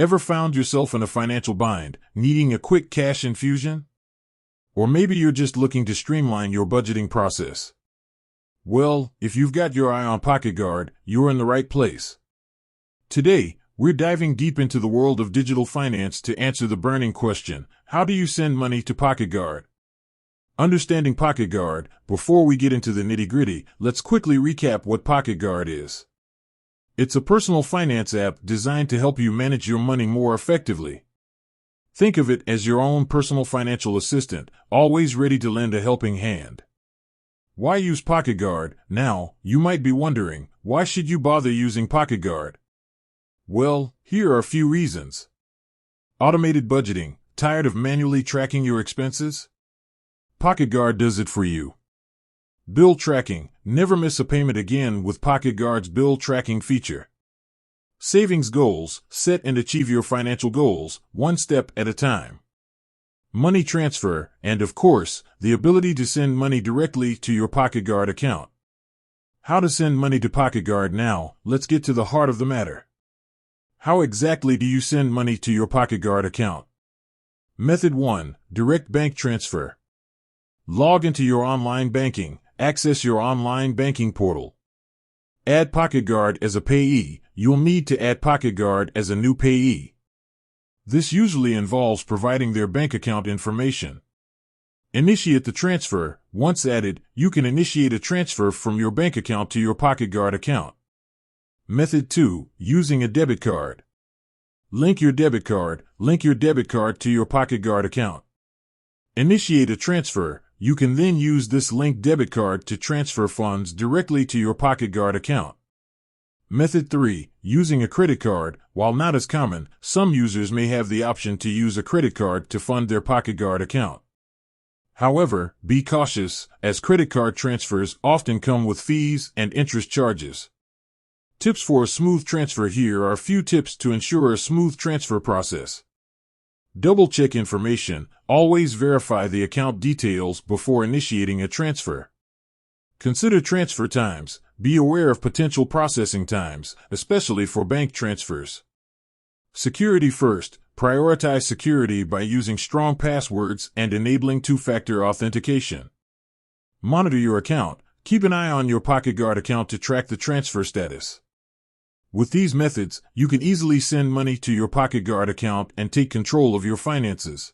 Ever found yourself in a financial bind, needing a quick cash infusion? Or maybe you're just looking to streamline your budgeting process. Well, if you've got your eye on Pocketguard, you're in the right place. Today, we're diving deep into the world of digital finance to answer the burning question, how do you send money to Pocketguard? Understanding Pocketguard, before we get into the nitty-gritty, let's quickly recap what Pocketguard is. It's a personal finance app designed to help you manage your money more effectively. Think of it as your own personal financial assistant, always ready to lend a helping hand. Why use Pocketguard? Now, you might be wondering, why should you bother using Pocketguard? Well, here are a few reasons. Automated budgeting. Tired of manually tracking your expenses? Pocketguard does it for you. Bill tracking. Never miss a payment again with Pocketguard's bill tracking feature. Savings goals. Set and achieve your financial goals, one step at a time. Money transfer, and of course, the ability to send money directly to your Pocketguard account. How to send money to Pocketguard now, let's get to the heart of the matter. How exactly do you send money to your Pocketguard account? Method 1. Direct bank transfer. Log into your online banking. Access your online banking portal. Add Pocketguard as a payee. You'll need to add Pocketguard as a new payee. This usually involves providing their bank account information. Initiate the transfer. Once added, you can initiate a transfer from your bank account to your Pocketguard account. Method 2. Using a debit card. Link your debit card. Link your debit card to your Pocketguard account. Initiate a transfer. You can then use this linked debit card to transfer funds directly to your Pocketguard account. Method 3. Using a credit card. While not as common, some users may have the option to use a credit card to fund their Pocketguard account. However, be cautious, as credit card transfers often come with fees and interest charges. Tips for a smooth transfer. Here are a few tips to ensure a smooth transfer process. Double-check information. Always verify the account details before initiating a transfer. Consider transfer times. Be aware of potential processing times, especially for bank transfers. Security first. Prioritize security by using strong passwords and enabling two-factor authentication. Monitor your account. Keep an eye on your Pocketguard account to track the transfer status. With these methods, you can easily send money to your Pocketguard account and take control of your finances.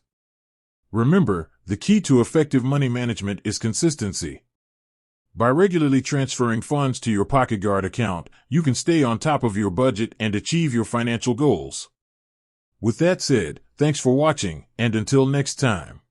Remember, the key to effective money management is consistency. By regularly transferring funds to your Pocketguard account, you can stay on top of your budget and achieve your financial goals. With that said, thanks for watching, and until next time.